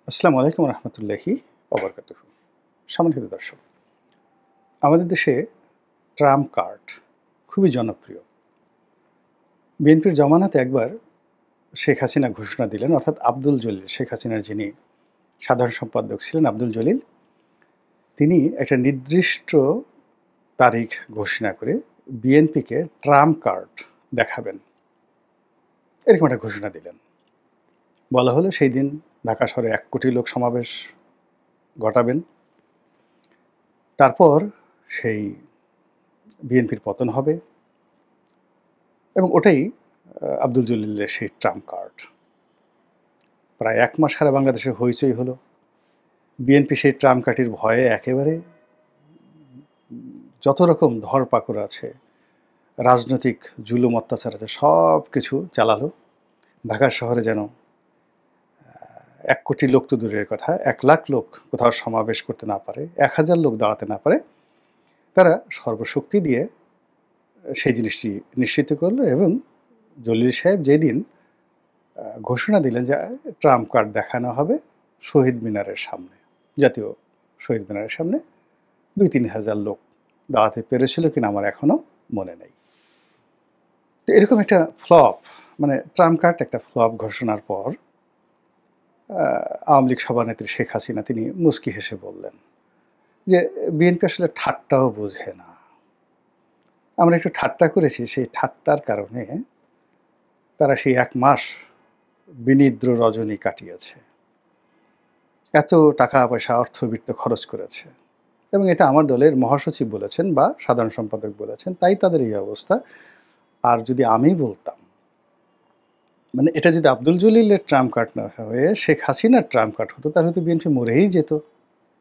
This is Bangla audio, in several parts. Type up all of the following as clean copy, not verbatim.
আসসালামু আলাইকুম রহমতুল্লাহি ওবরকাতুহু। সম্মানিত দর্শক, আমাদের দেশে ট্রাম্প কার্ড খুবই জনপ্রিয়। বিএনপির জমানাতে একবার শেখ হাসিনা ঘোষণা দিলেন, অর্থাৎ আব্দুল জলিল, শেখ হাসিনার যিনি সাধারণ সম্পাদক ছিলেন আব্দুল জলিল, তিনি একটা নির্দিষ্ট তারিখ ঘোষণা করে বিএনপিকে ট্রাম্প কার্ড দেখাবেন, এরকম একটা ঘোষণা দিলেন। বলা হলো সেই দিন ঢাকা শহরে 1 কোটি লোক সমাবেশ ঘটাবেন। তারপর সেই বিএনপির পতন হবে এবং ওটাই আব্দুল জলিলের সেই ট্রাম্প কার্ড। প্রায় 1 মাস সারা বাংলাদেশে হইচই হলো। বিএনপি সেই ট্রাম্প কার্ডের ভয়ে একেবারে যত রকম ধরপাকড় আছে, রাজনৈতিক জুলুম অত্যাচার আছে, সব কিছু চালালো। ঢাকা শহরে যেন 1 কোটি লোক তো দূরের কথা, 1 লাখ লোক কোথাও সমাবেশ করতে না পারে, 1000 লোক দাঁড়াতে না পারে, তারা সর্বশক্তি দিয়ে সেই জিনিসটি নিশ্চিত করলো। এবং জলিল সাহেব যেদিন ঘোষণা দিলেন যে ট্রাম্প কার্ড দেখানো হবে শহীদ মিনারের সামনে, জাতীয় শহীদ মিনারের সামনে, 2-3 হাজার লোক দাঁড়াতে পেরেছিল কিনা আমার এখনো মনে নেই। তো এরকম একটা ফ্লপ, মানে ট্রাম্প কার্ড একটা ফ্লপ ঘোষণার পর আওয়ামী লীগ সভানেত্রী শেখ হাসিনা তিনি মুচকি হেসে বললেন যে বিএনপি আসলে ঠাট্টাও বোঝে না। আমরা একটু ঠাট্টা করেছি, সেই ঠাট্টার কারণে তারা সেই 1 মাস বিনিদ্র রজনী কাটিয়েছে, এত টাকা পয়সা অর্থবিত্ত খরচ করেছে। এবং এটা আমার দলের মহাসচিব বলেছেন বা সাধারণ সম্পাদক বলেছেন, তাই তাদের এই অবস্থা। আর যদি আমি বলতাম, মানে এটা যদি আব্দুল জলিলের ট্রাম্প কার্ড না হয়ে শেখ হাসিনার ট্রাম্প কার্ড হতো, তাহলে তো বিএনপি মরেই যেত।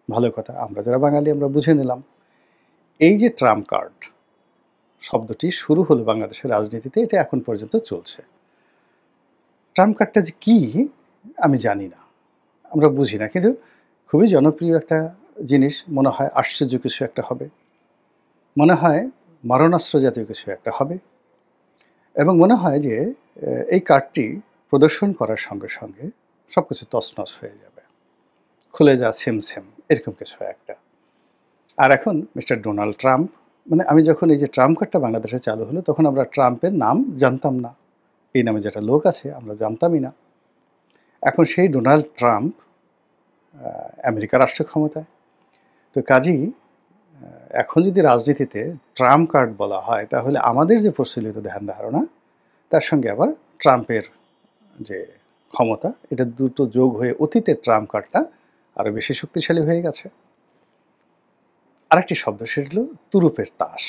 ভালো কথা, আমরা যারা বাঙালি আমরা বুঝে নিলাম। এই যে ট্রাম্প কার্ড শব্দটি শুরু হলো বাংলাদেশের রাজনীতিতে, এটা এখন পর্যন্ত চলছে। ট্রাম্প কার্ডটা যে কী আমি জানি না, আমরা বুঝি না, কিন্তু খুবই জনপ্রিয় একটা জিনিস। মনে হয় আশ্চর্য কিছু একটা হবে, মনে হয় মারণাস্ত্র জাতীয় কিছু একটা হবে, এবং মনে হয় যে এই কার্ডটি প্রদর্শন করার সঙ্গে সঙ্গে সব কিছু তছনছ হয়ে যাবে, খুলে যা সেম সেম, এরকম কিছু একটা। আর এখন মিস্টার ডোনাল্ড ট্রাম্প, মানে আমি যখন এই যে ট্রাম্প কার্ডটা বাংলাদেশে চালু হলো, তখন আমরা ট্রাম্পের নাম জানতাম না, এই নামে যেটা লোক আছে আমরা জানতামই না। এখন সেই ডোনাল্ড ট্রাম্প আমেরিকার রাষ্ট্র ক্ষমতায়। তো কাজেই এখন যদি রাজনীতিতে ট্রাম্প কার্ড বলা হয়, তাহলে আমাদের যে প্রচলিত ধ্যান ধারণা, তার সঙ্গে আবার ট্রাম্পের যে ক্ষমতা, এটা দুটো যোগ হয়ে অতীতের ট্রাম্প কার্ডটা আরও বেশি শক্তিশালী হয়ে গেছে। আরেকটি শব্দ, সেটা হলো তুরুপের তাস।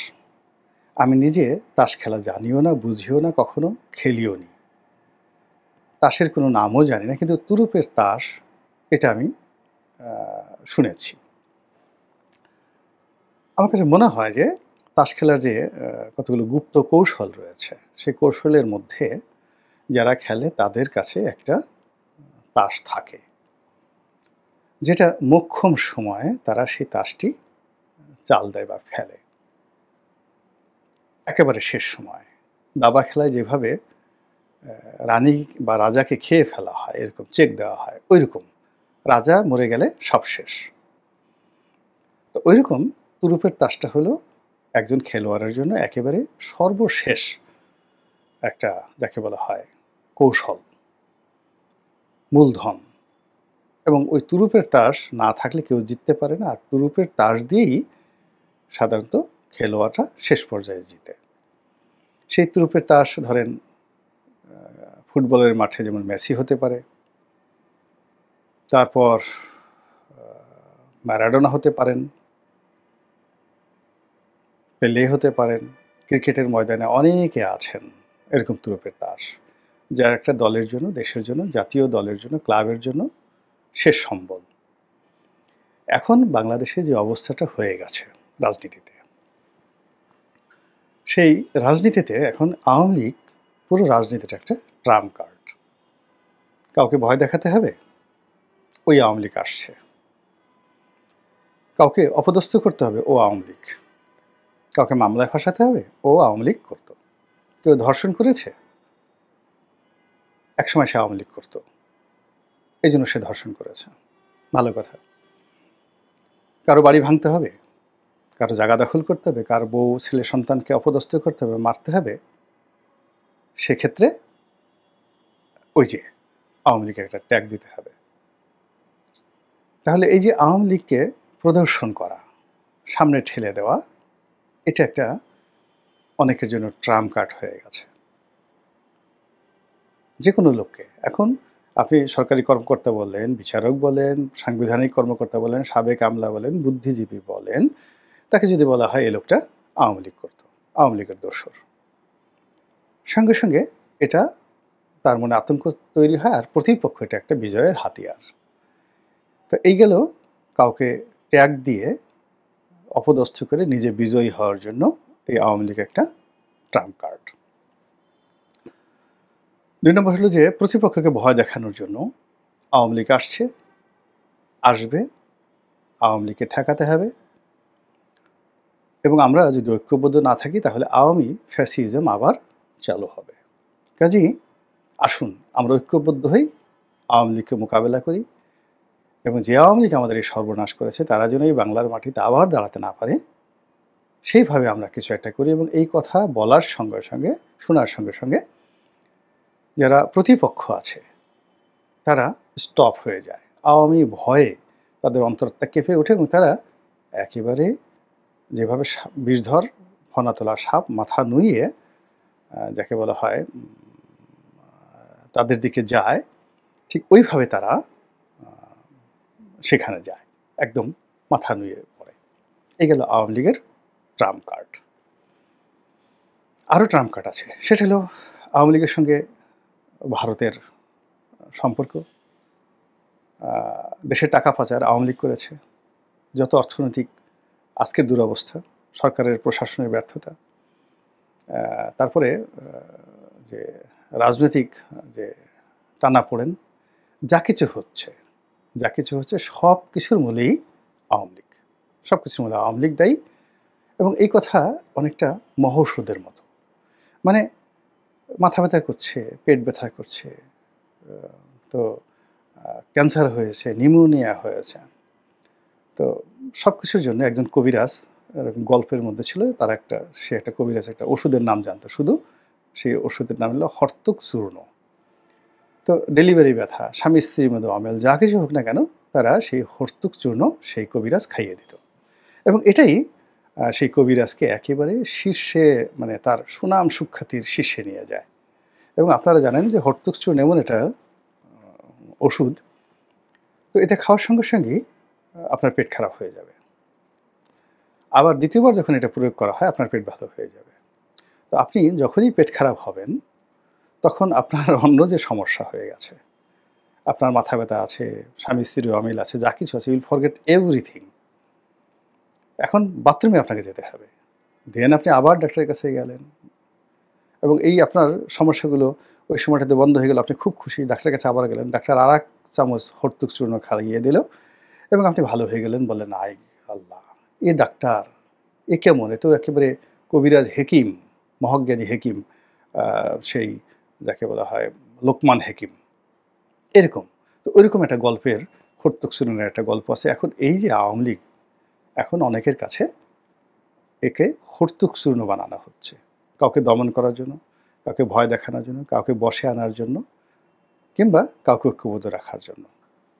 আমি নিজে তাস খেলা জানিও না, বুঝিও না, কখনো খেলিও নি, তাসের কোনো নামও জানি না, কিন্তু তুরুপের তাস এটা আমি শুনেছি। আমার কাছে মনে হয় যে তাস খেলার যে কতগুলো গুপ্ত কৌশল রয়েছে, সেই কৌশলের মধ্যে যারা খেলে তাদের কাছে একটা তাস থাকে, যেটা মোক্ষম সময়ে তারা সেই তাসটি চাল দেয় বা ফেলে। একেবারে শেষ সময় দাবা খেলায় যেভাবে রানী বা রাজাকে খেয়ে ফেলা হয়, এরকম চেক দেওয়া হয়, ওই রকম রাজা মরে গেলে সব শেষ। তো ওই রকম তুরুপের তাসটা হলো একজন খেলোয়াড়ের জন্য একেবারে সর্বশেষ একটা, যাকে বলা হয় কৌশল, মূলধন। এবং ওই তুরুপের তাস না থাকলে কেউ জিততে পারে না। আর তুরুপের তাস দিয়েই সাধারণত খেলোয়াড়রা শেষ পর্যায়ে জিতে। সেই তুরুপের তাস ধরেন ফুটবলের মাঠে যেমন মেসি হতে পারে, তারপর ম্যারাডোনা হতে পারেন, পেলে হতে পারেন, ক্রিকেটের ময়দানে অনেকে আছেন এরকম তুরুপের তাস, যার একটা দলের জন্য, দেশের জন্য, জাতীয় দলের জন্য, ক্লাবের জন্য শেষ সম্বল। এখন বাংলাদেশে যে অবস্থাটা হয়ে গেছে রাজনীতিতে, সেই রাজনীতিতে এখন আওয়ামী লীগ পুরো রাজনীতিটা একটা ট্রাম্প কার্ড। কাউকে ভয় দেখাতে হবে, ওই আওয়ামী লীগ আসছে। কাউকে অপদস্থ করতে হবে, ও আওয়ামী লীগ। কাউকে মামলায় ফাঁসাতে হবে, ও আওয়ামী লীগ করতো। কেউ ধর্ষণ করেছে, একসময় সে আওয়ামী লীগ করতো। এই জন্য সে ধর্ষণ করেছে। ভালো কথা। কারো বাড়ি ভাঙতে হবে, কারো জায়গা দখল করতে হবে, কার বউ ছেলে সন্তানকে অপদস্থ করতে হবে, মারতে হবে, সেক্ষেত্রে ওই যে আওয়ামী লীগকে একটা ট্যাগ দিতে হবে। তাহলে এই যে আওয়ামী লীগকে প্রদর্শন করা, সামনে ঠেলে দেওয়া, এটা একটা অনেকের জন্য ট্রাম্প কার্ড হয়ে গেছে। যে কোনো লোককে এখন আপনি সরকারি কর্মকর্তা বলেন, বিচারক বলেন, সাংবিধানিক কর্মকর্তা বলেন, সাবেক আমলা বলেন, বুদ্ধিজীবী বলেন, তাকে যদি বলা হয় এই লোকটা আওয়ামী লীগ করত, আওয়ামী লীগের দোসর, সঙ্গে সঙ্গে এটা তার মনে আতঙ্ক তৈরি হয়, আর প্রতিপক্ষ এটা একটা বিজয়ের হাতিয়ার। তো এই গেল কাউকে ট্যাগ দিয়ে অপদস্থ করে নিজে বিজয়ী হওয়ার জন্য এই আওয়ামী লীগ একটা ট্রাম্প কার্ড। ২ নম্বর হলো যে প্রতিপক্ষকে ভয় দেখানোর জন্য আওয়ামী লীগ আসবে, আওয়ামী লীগকে ঠেকাতে হবে, এবং আমরা যদি ঐক্যবদ্ধ না থাকি তাহলে আওয়ামী ফ্যাসিজম আবার চালু হবে। কাজেই আসুন আমরা ঐক্যবদ্ধ হই, আওয়ামী লীগকে মোকাবেলা করি, এবং যে আওয়ামী লীগ আমাদের এই সর্বনাশ করেছে তারা যেন এই বাংলার মাটিতে আবার দাঁড়াতে না পারে, সেইভাবে আমরা কিছু একটা করি। এবং এই কথা বলার সঙ্গে সঙ্গে, শোনার সঙ্গে সঙ্গে যারা প্রতিপক্ষ আছে তারা স্টপ হয়ে যায়, আওয়ামী ভয়ে তাদের অন্তরটা কেঁপে ওঠে, এবং তারা একেবারে যেভাবে বিষধর ফনা তোলা সাপ মাথা নুইয়ে যাকে বলা হয় তাদের দিকে যায়, ঠিক ওইভাবে তারা সেখানে যায়, একদম মাথা নুয়ে পড়ে। এই গেল আওয়ামী লীগের ট্রাম্প কার্ড। আরও ট্রাম্প কার্ড আছে, সেটা হলো আওয়ামী লীগের সঙ্গে ভারতের সম্পর্ক। দেশের টাকা পাচার আওয়ামী লীগ করেছে, যত অর্থনৈতিক আজকের দুরবস্থা, সরকারের প্রশাসনের ব্যর্থতা, তারপরে যে রাজনৈতিক যে টানাপোড়েন, যা কিছু হচ্ছে সব কিছুর মূলেই আওয়ামী লীগ, সব কিছুর মূলে আওয়ামী লীগ দায়ী। এবং এই কথা অনেকটা মহৌষধের মতো, মানে মাথা ব্যথা করছে, পেট ব্যথা করছে, তো ক্যান্সার হয়েছে, নিউমোনিয়া হয়েছে, তো সব কিছুর জন্য একজন কবিরাজ গল্পের মধ্যে ছিল, সে একটা কবিরাজ একটা ওষুধের নাম জানতো শুধু, সেই ওষুধের নাম হলো হর্তুক চূর্ণ। তো ডেলিভারি ব্যথা, স্বামী স্ত্রীর মধ্যে অমেল, যা কিছু হোক না কেন, তারা সেই হর্তুক চূর্ণ সেই কবিরাজ খাইয়ে দিত, এবং এটাই সেই কবিরাজকে একেবারে শীর্ষে, মানে তার সুনাম সুখ্যাতির শীর্ষে নিয়ে যায়। এবং আপনারা জানেন যে হর্তুক চূর্ণ এমন একটা ওষুধ, তো এটা খাওয়ার সঙ্গে সঙ্গেই আপনার পেট খারাপ হয়ে যাবে, আবার দ্বিতীয়বার যখন এটা প্রয়োগ করা হয় আপনার পেট ভালো হয়ে যাবে। তো আপনি যখনই পেট খারাপ হবেন তখন আপনার অন্য যে সমস্যা হয়ে গেছে, আপনার মাথা ব্যথা আছে, স্বামী স্ত্রীর অমিল আছে, যা কিছু আছে, ইউল ফরগেট এভরিথিং। এখন বাথরুমে আপনাকে যেতে হবে, দেন আপনি আবার ডাক্তারের কাছে গেলেন, এবং এই আপনার সমস্যাগুলো ওই সময়টাতে বন্ধ হয়ে গেল, আপনি খুব খুশি, ডাক্তারের কাছে আবার গেলেন, ডাক্তার আর 1 চামচ হর্তুক চূর্ণ খাইয়ে দিল, এবং আপনি ভালো হয়ে গেলেন। বললেন আই আল্লাহ, এ ডাক্তার, এ কেমন, এ তো একেবারে কবিরাজ হেকিম, মহাজ্ঞানী হেকিম, সেই যাকে বলা হয় লোকমান হেকিম, এরকম। তো ওইরকম একটা গল্পের হর্তুক চূর্ণের একটা গল্প আছে। এখন এই যে আওয়ামী লীগ, এখন অনেকের কাছে একে হর্তুক চূর্ণ বানানো হচ্ছে, কাউকে দমন করার জন্য, কাউকে ভয় দেখানোর জন্য, কাউকে বশে আনার জন্য, কিংবা কাউকে ঐক্যবদ্ধ রাখার জন্য।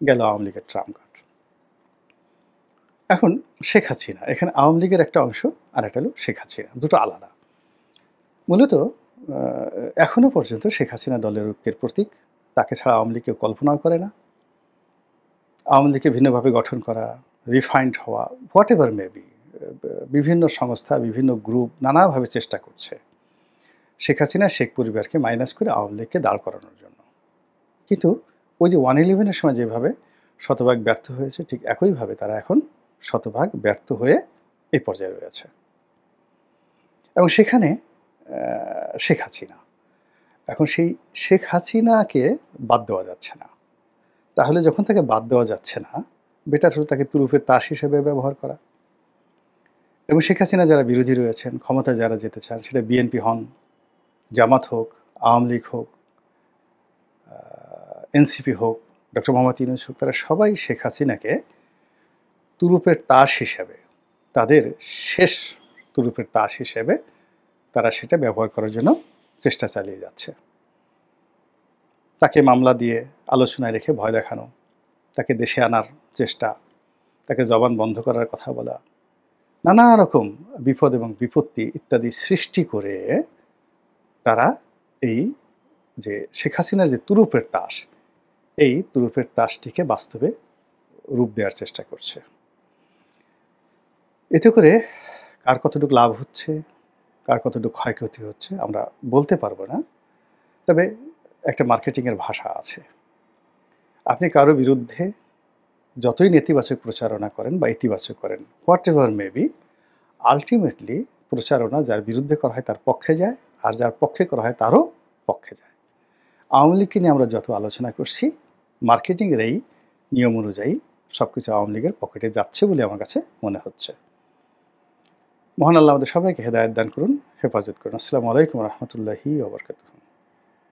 গেল আওয়ামী লীগের ট্রাম্প কার্ড। এখন শেখ হাসিনা, এখানে আওয়ামী লীগের একটা অংশ আর একটা হলো শেখ হাসিনা, দুটো আলাদা। মূলত এখনো পর্যন্ত শেখ হাসিনা দলের ঐক্যের প্রতীক, তাকে ছাড়া আওয়ামী লীগ কেউ কল্পনাও করে না। আওয়ামী লীগকে ভিন্নভাবে গঠন করা, রিফাইন্ড হওয়া, হোয়াট এভার মেবি, বিভিন্ন সংস্থা, বিভিন্ন গ্রুপ নানাভাবে চেষ্টা করছে শেখ হাসিনা শেখ পরিবারকে মাইনাস করে আওয়ামী লীগকে দাঁড় করানোর জন্য। কিন্তু ওই যে 111-এর সময় যেভাবে শতভাগ ব্যর্থ হয়েছে, ঠিক একইভাবে তারা এখন শতভাগ ব্যর্থ হয়ে এই পর্যায়ে রয়েছে। এবং সেখানে শেখ হাসিনা, এখন সেই শেখ হাসিনাকে বাদ দেওয়া যাচ্ছে না। তাহলে যখন তাকে বাদ দেওয়া যাচ্ছে না, বেটার হলো তাকে তুরুপের তাস হিসেবে ব্যবহার করা। এবং শেখ হাসিনা যারা বিরোধী রয়েছেন, ক্ষমতায় যারা যেতে চান, সেটা বিএনপি হন, জামাত হোক, আওয়ামী লীগ হোক, এনসিপি হোক, ডক্টর মোহাম্মদ ইউনূস হোক, তারা সবাই শেখ হাসিনাকে তুরুপের তাস হিসেবে, তাদের শেষ তুরুপের তাস হিসেবে তারা সেটা ব্যবহার করার জন্য চেষ্টা চালিয়ে যাচ্ছে। তাকে মামলা দিয়ে আলোচনায় রেখে ভয় দেখানো, তাকে দেশে আনার চেষ্টা, তাকে জবান বন্ধ করার কথা বলা, নানা রকম বিপদ এবং বিপত্তি ইত্যাদি সৃষ্টি করে তারা এই যে শেখ হাসিনার যে তুরুপের তাস, এই তুরুপের তাসটিকে বাস্তবে রূপ দেওয়ার চেষ্টা করছে। এতে করে কার কতটুকু লাভ হচ্ছে, কার কতটুকু ক্ষয়ক্ষতি হচ্ছে আমরা বলতে পারবো না। তবে একটা মার্কেটিংয়ের ভাষা আছে, আপনি কারো বিরুদ্ধে যতই নেতিবাচক প্রচারণা করেন বা ইতিবাচক করেন, হোয়াট এভার মেবি, আলটিমেটলি প্রচারণা যার বিরুদ্ধে করা হয় তার পক্ষে যায়, আর যার পক্ষে করা হয় তারও পক্ষে যায়। আওয়ামী লীগকে নিয়ে আমরা যত আলোচনা করছি, মার্কেটিংয়ের এই নিয়ম অনুযায়ী সব কিছু আওয়ামী লীগের পকেটে যাচ্ছে বলে আমার কাছে মনে হচ্ছে। মহান আল্লাহ আমাদের সবাইকে হেদায়েত দান করুন, হেফাজত করুন। আসসালামু আলাইকুম রহমতুল্লাহি ওয়া বারাকাতুহু।